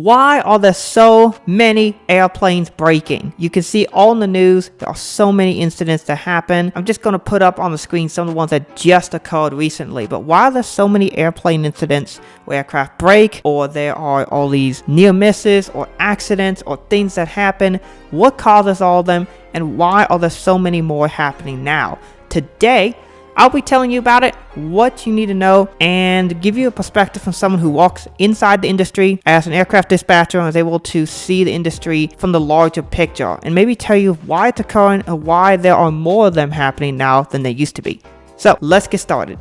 Why are there so many airplanes breaking? You can see all in the news, there are so many incidents that happen. I'm just going to put up on the screen some of the ones that just occurred recently. But why are there so many airplane incidents where aircraft break, or there are all these near misses or accidents or things that happen? What causes all of them, and why are there so many more happening now? Today, I'll be telling you about it, what you need to know, and give you a perspective from someone who walks inside the industry as an aircraft dispatcher and is able to see the industry from the larger picture, and maybe tell you why it's occurring and why there are more of them happening now than there used to be. So let's get started.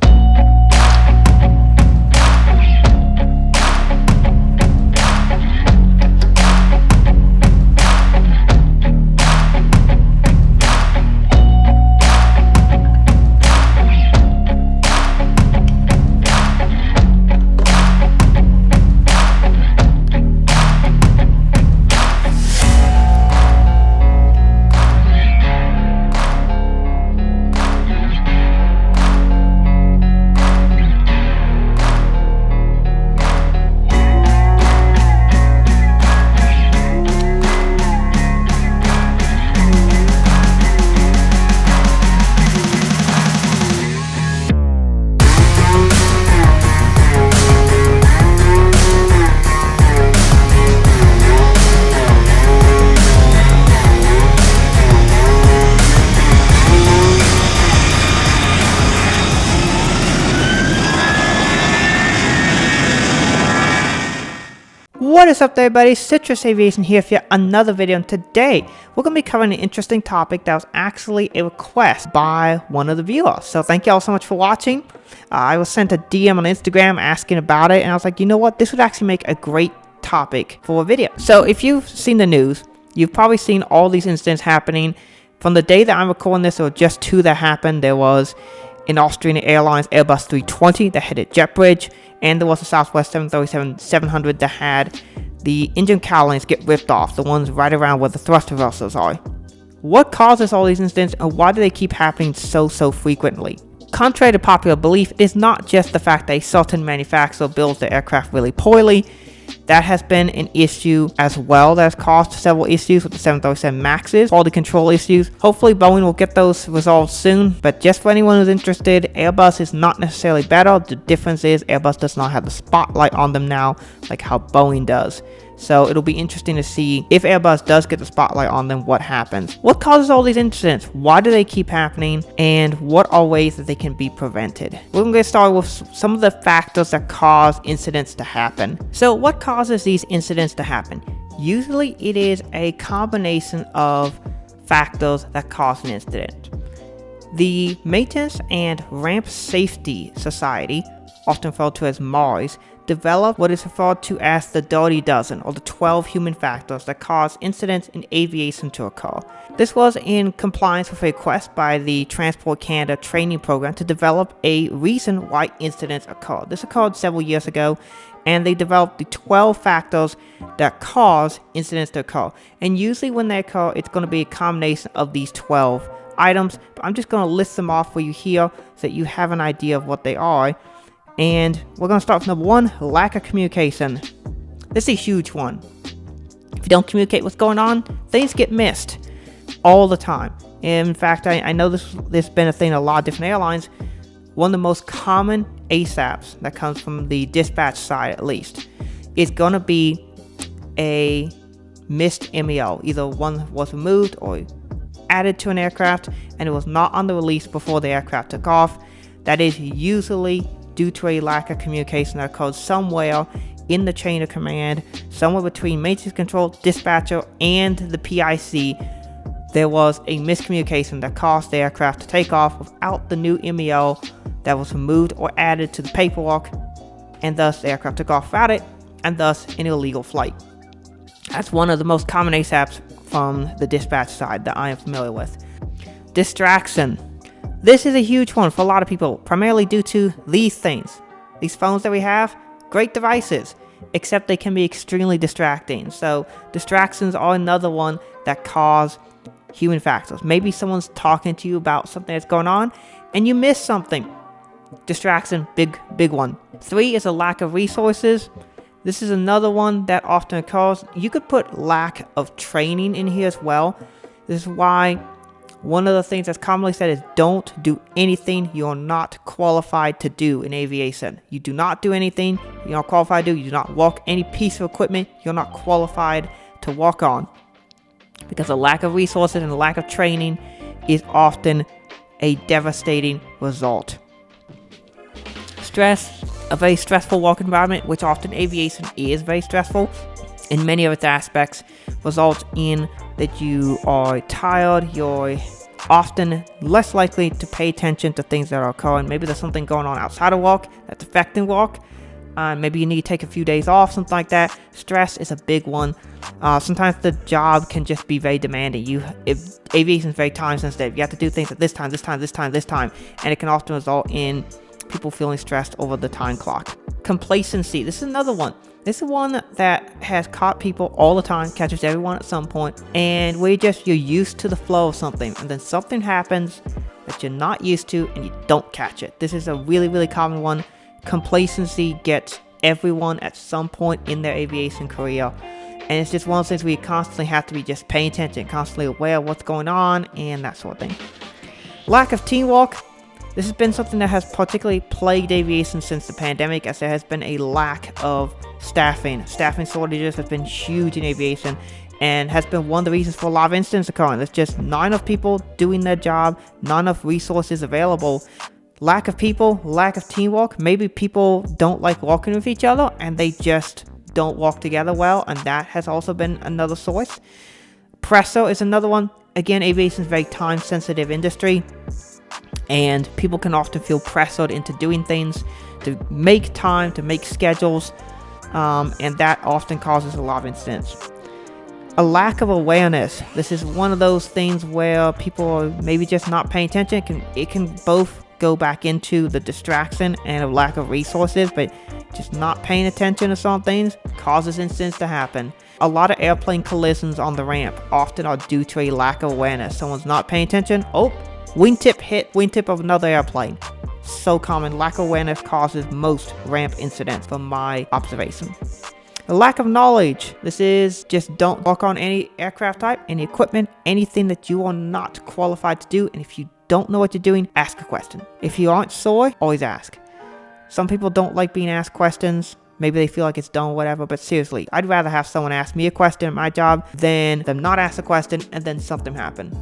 What is up there, everybody? Citrus Aviation here for another video, and today we're going to be covering an interesting topic that was actually a request by one of the viewers. So thank you all so much for watching. I was sent a DM on Instagram asking about it, and I was like, you know what, this would actually make a great topic for a video. So if you've seen the news, you've probably seen all these incidents happening. From the day that I'm recording this, there were just two that happened. There was an Austrian Airlines Airbus 320 that hit a jet bridge, and there was a Southwest 737-700 that had the engine cowlings get ripped off, the ones right around where the thrust reversers are. What causes all these incidents, and why do they keep happening so frequently? Contrary to popular belief, it is not just the fact that a certain manufacturer builds the aircraft really poorly. That has been an issue as well that has caused several issues with the 737 MAXs, quality control issues. Hopefully Boeing will get those resolved soon, but just for anyone who's interested, Airbus is not necessarily better. The difference is Airbus does not have the spotlight on them now like how Boeing does. So it'll be interesting to see if Airbus does get the spotlight on them, what happens. What causes all these incidents? Why do they keep happening? And what are ways that they can be prevented? We're going to get started with some of the factors that cause incidents to happen. So what causes these incidents to happen? Usually it is a combination of factors that cause an incident. The Maintenance and Ramp Safety Society, often referred to as MARS, developed what is referred to as the Dirty Dozen, or the 12 human factors that cause incidents in aviation to occur. This was in compliance with a request by the Transport Canada training program to develop a reason why incidents occur. This occurred several years ago, and they developed the 12 factors that cause incidents to occur. And usually when they occur, it's going to be a combination of these 12 items, but I'm just going to list them off for you here so that you have an idea of what they are. And we're going to start with number one, lack of communication. This is a huge one. If you don't communicate what's going on, things get missed all the time. In fact, I know this has been a thing in a lot of different airlines. One of the most common ASAPs that comes from the dispatch side, at least, is going to be a missed MEO. Either one was removed or added to an aircraft and it was not on the release before the aircraft took off. That is usually due to a lack of communication that occurred somewhere in the chain of command, somewhere between maintenance control, dispatcher, and the PIC. There was a miscommunication that caused the aircraft to take off without the new MEO that was removed or added to the paperwork, and thus the aircraft took off without it, and thus an illegal flight. That's one of the most common ASAPs from the dispatch side that I am familiar with. Distraction. This is a huge one for a lot of people, primarily due to these things. These phones that we have, great devices, except they can be extremely distracting. So distractions are another one that cause human factors. Maybe someone's talking to you about something that's going on and you miss something. Distraction, big one. 3 is a lack of resources. This is another one that often occurs. You could put lack of training in here as well. This is why one of the things that's commonly said is don't do anything you're not qualified to do in aviation. You do not do anything you're not qualified to do. You do not walk any piece of equipment you're not qualified to walk on. Because a lack of resources and a lack of training is often a devastating result. Stress, a very stressful work environment, which often aviation is very stressful in many of its aspects, results in that you are tired, you're often less likely to pay attention to things that are occurring. Maybe there's something going on outside of work that's affecting work. Maybe you need to take a few days off, something like that. Stress is a big one. Sometimes the job can just be very demanding. Aviation is very time sensitive. You have to do things at this time, and it can often result in people feeling stressed over the time clock. Complacency. This is another one. This is one that has caught people all the time, catches everyone at some point, and you're used to the flow of something, and then something happens that you're not used to, and you don't catch it. This is a really, really common one. Complacency gets everyone at some point in their aviation career, and it's just one of those things where you constantly have to be just paying attention, constantly aware of what's going on, and that sort of thing. Lack of teamwork. This has been something that has particularly plagued aviation since the pandemic, as there has been a lack of staffing. Staffing shortages have been huge in aviation and has been one of the reasons for a lot of incidents occurring. There's just not enough people doing their job, not enough resources available. Lack of people, lack of teamwork. Maybe people don't like working with each other and they just don't work together well, and that has also been another source. Pressure is another one. Again, aviation is a very time-sensitive industry, and people can often feel pressured into doing things, to make time, to make schedules, and that often causes a lot of incidents. A lack of awareness. This is one of those things where people are maybe just not paying attention. It can both go back into the distraction and a lack of resources, but just not paying attention to some things causes incidents to happen. A lot of airplane collisions on the ramp often are due to a lack of awareness. Someone's not paying attention. Wingtip hit wingtip of another airplane. So common. Lack of awareness causes most ramp incidents from my observation. A lack of knowledge. This is just don't work on any aircraft type, any equipment, anything that you are not qualified to do. And if you don't know what you're doing, ask a question. If you aren't sure, always ask. Some people don't like being asked questions. Maybe they feel like it's dumb or whatever, but seriously, I'd rather have someone ask me a question at my job than them not ask a question and then something happen.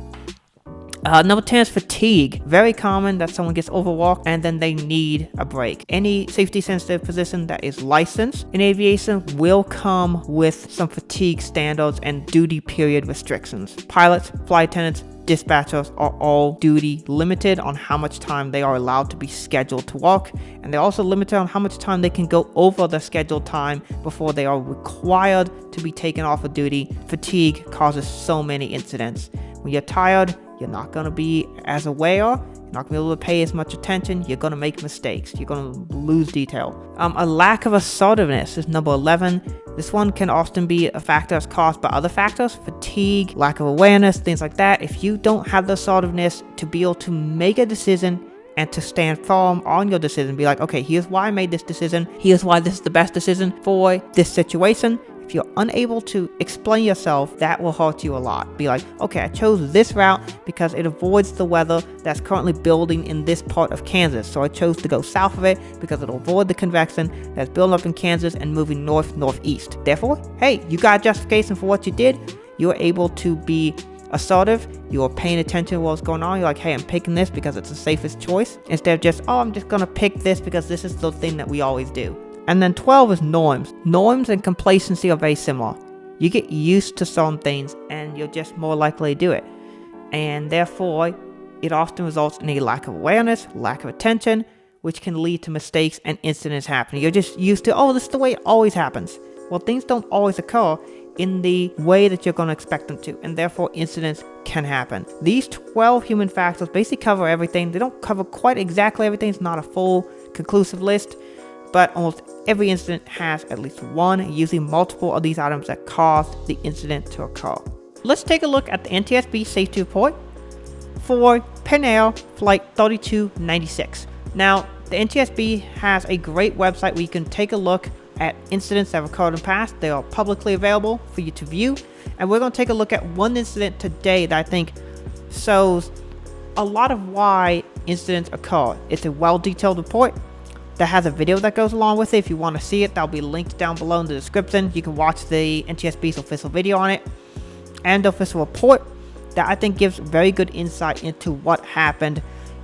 Number 10 is fatigue. Very common that someone gets overworked and then they need a break. Any safety sensitive position that is licensed in aviation will come with some fatigue standards and duty period restrictions. Pilots, flight attendants, dispatchers are all duty limited on how much time they are allowed to be scheduled to work, and they're also limited on how much time they can go over the scheduled time before they are required to be taken off of duty. Fatigue causes so many incidents. When you're tired, you're not going to be as aware, you're not going to be able to pay as much attention, you're going to make mistakes, you're going to lose detail. A lack of assertiveness is number 11. This one can often be a factor that's caused by other factors, fatigue, lack of awareness, things like that. If you don't have the assertiveness to be able to make a decision and to stand firm on your decision, be like, okay, here's why I made this decision, here's why this is the best decision for this situation. If you're unable to explain yourself, that will hurt you a lot. Be like, okay, I chose this route because it avoids the weather that's currently building in this part of Kansas. So I chose to go south of it because it'll avoid the convection that's building up in Kansas and moving northeast. Therefore, hey, you got justification for what you did. You're able to be assertive. You're paying attention to what's going on. You're like, hey, I'm picking this because it's the safest choice. Instead of just, I'm just going to pick this because this is the thing that we always do. And then 12 is norms. Norms and complacency are very similar. You get used to some things and you're just more likely to do it. And therefore, it often results in a lack of awareness, lack of attention, which can lead to mistakes and incidents happening. You're just used to, this is the way it always happens. Well, things don't always occur in the way that you're going to expect them to, and therefore incidents can happen. These 12 human factors basically cover everything. They don't cover quite exactly everything. It's not a full, conclusive list, but almost every incident has at least one, usually multiple of these items that caused the incident to occur. Let's take a look at the NTSB safety report for PenAir Flight 3296. Now, the NTSB has a great website where you can take a look at incidents that have occurred in the past. They are publicly available for you to view. And we're going to take a look at one incident today that I think shows a lot of why incidents occur. It's a well-detailed report that has a video that goes along with it. If you want to see it, that'll be linked down below in the description. You can watch the NTSB's official video on it and the official report that I think gives very good insight into what happened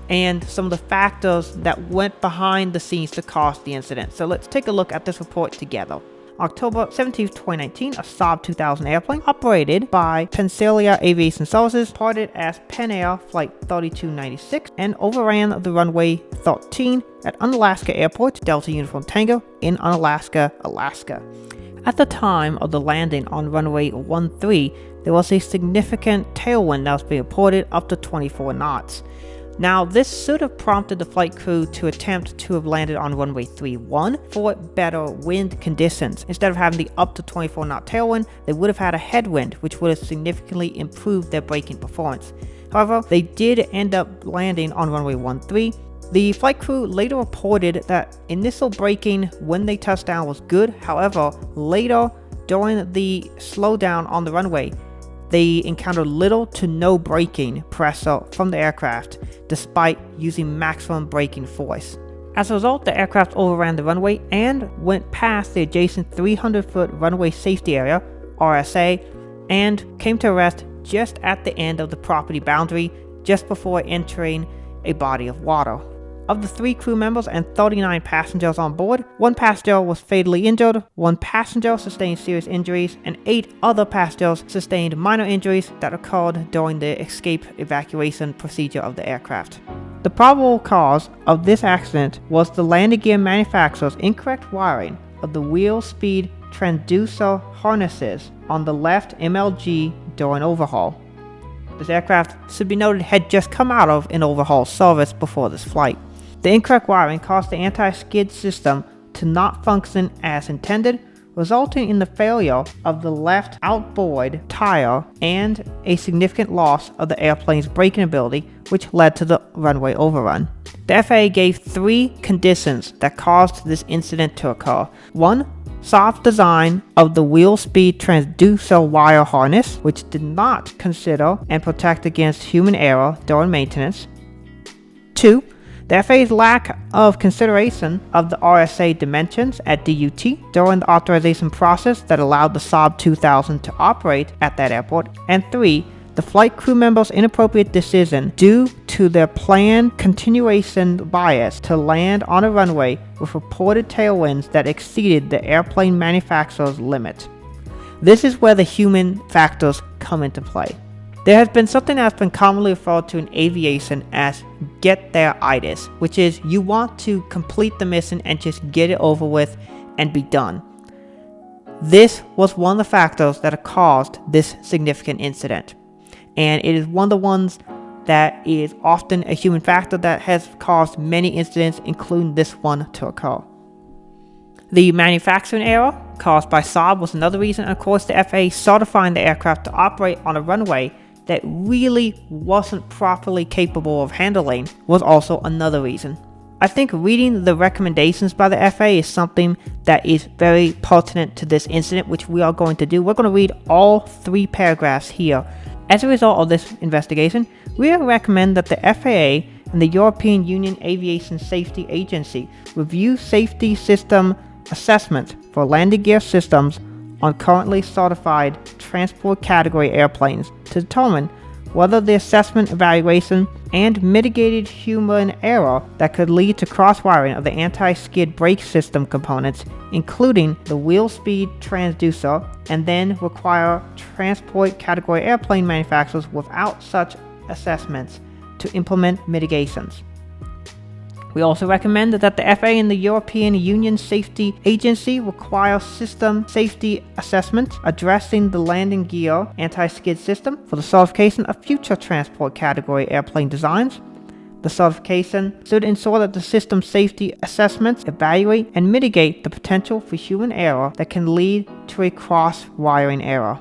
and some of the factors that went behind the scenes to cause the incident. So let's take a look at this report together. October 17, 2019, a Saab 2000 airplane operated by PenAir Aviation Services, reported as PenAir Flight 3296, and overran the runway 13 at Unalaska Airport, Delta Uniform Tango, in Unalaska, Alaska. At the time of the landing on runway 13, there was a significant tailwind that was being reported up to 24 knots. Now, this should have prompted the flight crew to attempt to have landed on runway 31 for better wind conditions. Instead of having the up to 24 knot tailwind, they would have had a headwind, which would have significantly improved their braking performance. However, they did end up landing on runway 13. The flight crew later reported that initial braking when they touched down was good. However, later during the slowdown on the runway, they encountered little to no braking pressure from the aircraft, despite using maximum braking force. As a result, the aircraft overran the runway and went past the adjacent 300-foot runway safety area, RSA, and came to a rest just at the end of the property boundary, just before entering a body of water. Of the 3 crew members and 39 passengers on board, 1 passenger was fatally injured, 1 passenger sustained serious injuries, and 8 other passengers sustained minor injuries that occurred during the escape evacuation procedure of the aircraft. The probable cause of this accident was the landing gear manufacturer's incorrect wiring of the wheel speed transducer harnesses on the left MLG during overhaul. This aircraft, should be noted, had just come out of an overhaul service before this flight. The incorrect wiring caused the anti-skid system to not function as intended, resulting in the failure of the left outboard tire and a significant loss of the airplane's braking ability, which led to the runway overrun. The FAA gave 3 conditions that caused this incident to occur. 1. Soft design of the wheel speed transducer wire harness, which did not consider and protect against human error during maintenance. 2. The FAA's lack of consideration of the RSA dimensions at DUT during the authorization process that allowed the Saab 2000 to operate at that airport. And 3. The flight crew members' inappropriate decision due to their planned continuation bias to land on a runway with reported tailwinds that exceeded the airplane manufacturer's limit. This is where the human factors come into play. There has been something that's been commonly referred to in aviation as get there-itis, which is you want to complete the mission and just get it over with and be done. This was one of the factors that caused this significant incident. And it is one of the ones that is often a human factor that has caused many incidents, including this one, to occur. The manufacturing error caused by Saab was another reason, and of course the FAA certifying the aircraft to operate on a runway that really wasn't properly capable of handling was also another reason. I think reading the recommendations by the FAA is something that is very pertinent to this incident, which we are going to do. We're going to read all 3 paragraphs here. As a result of this investigation, we recommend that the FAA and the European Union Aviation Safety Agency review safety system assessments for landing gear systems on currently certified transport category airplanes to determine whether the assessment, evaluation, and mitigated human error that could lead to cross-wiring of the anti-skid brake system components, including the wheel speed transducer, and then require transport category airplane manufacturers without such assessments to implement mitigations. We also recommend that the FAA and the European Union Safety Agency require system safety assessments addressing the landing gear anti-skid system for the certification of future transport category airplane designs. The certification should ensure that the system safety assessments evaluate and mitigate the potential for human error that can lead to a cross-wiring error.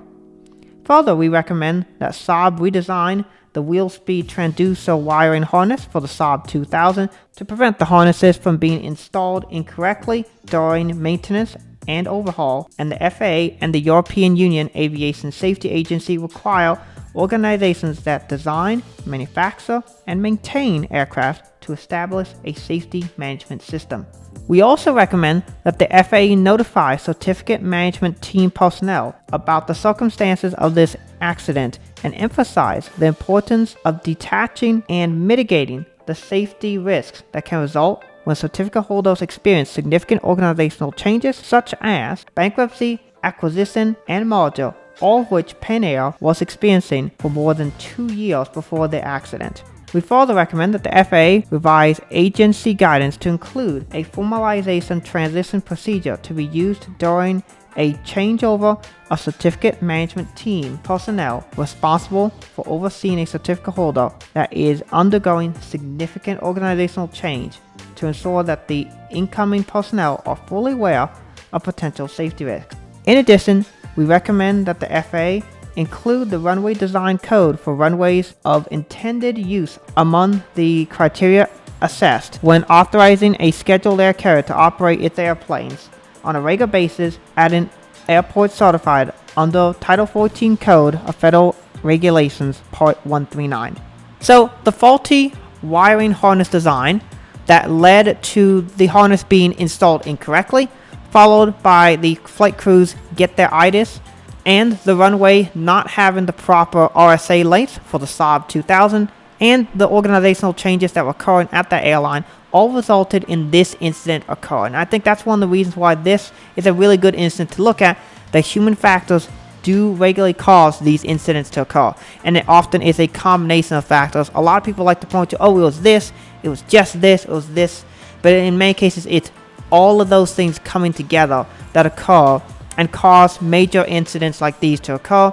Further, we recommend that Saab redesign the wheel speed transducer wiring harness for the Saab 2000 to prevent the harnesses from being installed incorrectly during maintenance and overhaul, and the FAA and the European Union Aviation Safety Agency require organizations that design, manufacture, and maintain aircraft to establish a safety management system. We also recommend that the FAA notify certificate management team personnel about the circumstances of this accident and emphasize the importance of detaching and mitigating the safety risks that can result when certificate holders experience significant organizational changes such as bankruptcy, acquisition, and merger, all of which PenAir was experiencing for more than 2 years before the accident. We further recommend that the FAA revise agency guidance to include a formalization transition procedure to be used during a changeover of certificate management team personnel responsible for overseeing a certificate holder that is undergoing significant organizational change to ensure that the incoming personnel are fully aware of potential safety risks. In addition, we recommend that the FAA include the runway design code for runways of intended use among the criteria assessed when authorizing a scheduled air carrier to operate its airplanes on a regular basis at an airport certified under Title 14 Code of Federal Regulations Part 139. So the faulty wiring harness design that led to the harness being installed incorrectly, followed by the flight crews get their itis, and the runway not having the proper RSA length for the Saab 2000, and the organizational changes that were occurring at the airline all resulted in this incident occurring. I think that's one of the reasons why this is a really good incident to look at. The human factors do regularly cause these incidents to occur, and it often is a combination of factors. A lot of people like to point to, oh, it was this, it was just this, it was this, but in many cases it's all of those things coming together that occur and cause major incidents like these to occur.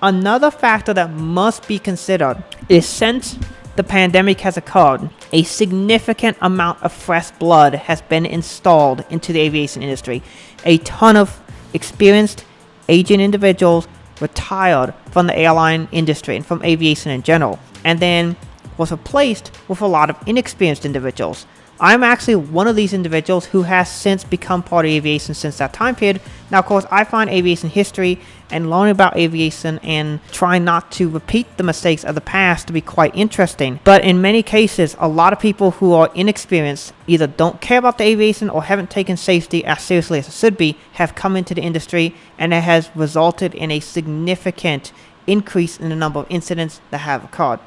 Another factor that must be considered is since the pandemic has occurred, a significant amount of fresh blood has been installed into the aviation industry. A ton of experienced, aging individuals retired from the airline industry and from aviation in general, and then was replaced with a lot of inexperienced individuals. I'm actually one of these individuals who has since become part of aviation since that time period. Now, of course, I find aviation history and learning about aviation and trying not to repeat the mistakes of the past to be quite interesting. But in many cases, a lot of people who are inexperienced either don't care about the aviation or haven't taken safety as seriously as it should be, have come into the industry, and it has resulted in a significant increase in the number of incidents that have occurred.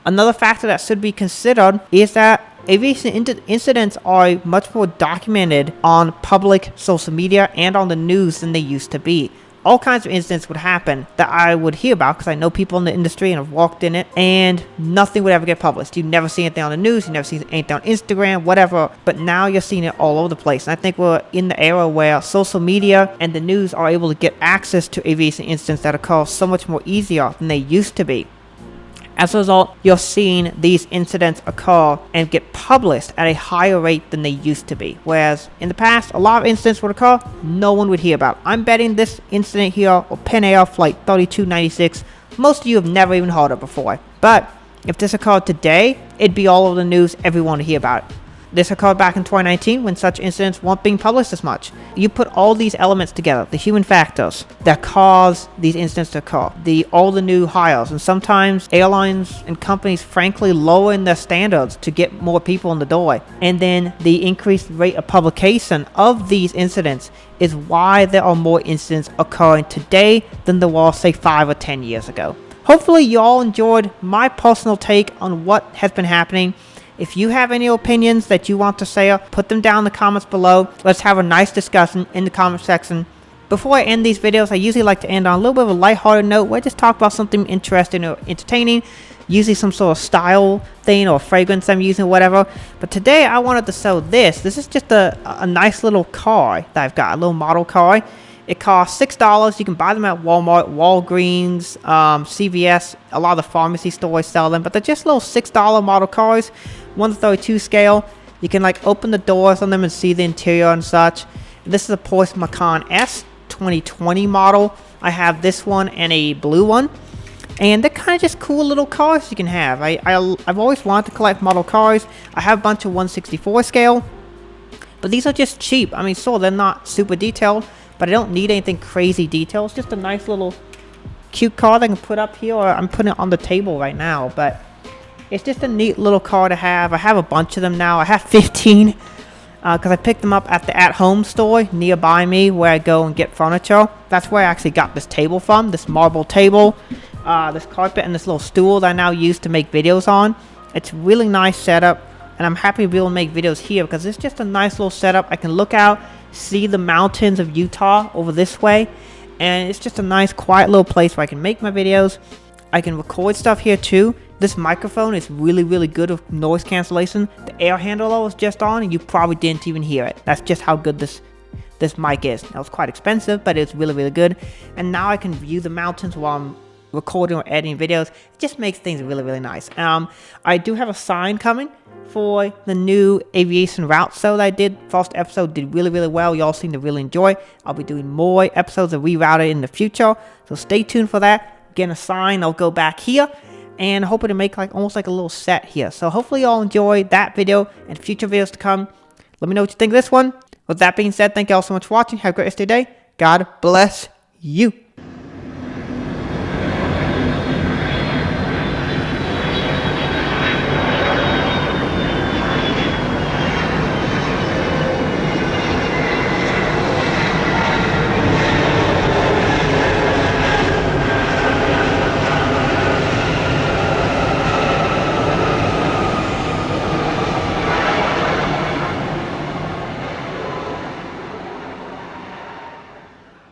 Another factor that should be considered is that aviation incidents are much more documented on public social media and on the news than they used to be. All kinds of incidents would happen that I would hear about because I know people in the industry and have walked in it, and nothing would ever get published. You never see anything on the news, you never see anything on Instagram, whatever, but now you're seeing it all over the place. And I think we're in the era where social media and the news are able to get access to aviation incidents that occur so much more easier than they used to be. As a result, you're seeing these incidents occur and get published at a higher rate than they used to be. Whereas in the past, a lot of incidents would occur, no one would hear about. I'm betting this incident here, or PenAir Flight 3296, most of you have never even heard of before. But if this occurred today, it'd be all over the news, everyone would hear about it. This occurred back in 2019 when such incidents weren't being published as much. You put all these elements together, the human factors that cause these incidents to occur, all the new hires, and sometimes airlines and companies frankly lowering their standards to get more people in the door, and then the increased rate of publication of these incidents is why there are more incidents occurring today than there were, say, 5 or 10 years ago. Hopefully you all enjoyed my personal take on what has been happening. If you have any opinions that you want to say, put them down in the comments below. Let's have a nice discussion in the comment section. Before I end these videos, I usually like to end on a little bit of a lighthearted note where I just talk about something interesting or entertaining, usually some sort of style thing or fragrance I'm using or whatever. But today I wanted to sell this. This is just a nice little car that I've got, a little model car. It costs $6. You can buy them at Walmart, Walgreens, CVS. A lot of the pharmacy stores sell them, but they're just little $6 model cars, 1/32 scale. You can like open the doors on them and see the interior and such. This is a Porsche Macan S 2020 model. I have this one and a blue one, and they're kind of just cool little cars you can have. I've always wanted to collect model cars. I have a bunch of 1/64 scale. But these are just cheap. I mean, so they're not super detailed, but I don't need anything crazy detailed. It's just a nice little cute card I can put up here, or I'm putting it on the table right now. But it's just a neat little card to have. I have a bunch of them now. I have 15 because I picked them up at the at-home store nearby me where I go and get furniture. That's where I actually got this table from, this marble table, this carpet, and this little stool that I now use to make videos on. It's really nice setup, and I'm happy to be able to make videos here because it's just a nice little setup. I can look out, see the mountains of Utah over this way, and it's just a nice quiet little place where I can make my videos. I can record stuff here too. This microphone is really good with noise cancellation. The air handle I was just on, and you probably didn't even hear it. That's just how good this mic is. That was quite expensive, but it's really good. And now I can view the mountains while I'm recording or editing videos. It just makes things really nice. I do have a sign coming for the new aviation route show that I did. First episode did really well. Y'all seem to really enjoy. I'll be doing more episodes of Rerouted in the future, so stay tuned for that. Getting a sign, I'll go back here and hoping to make almost like a little set here. So hopefully y'all enjoy that video and future videos to come. Let me know what you think of this one. With that being said, thank you all so much for watching. Have a great rest of your day. God bless you.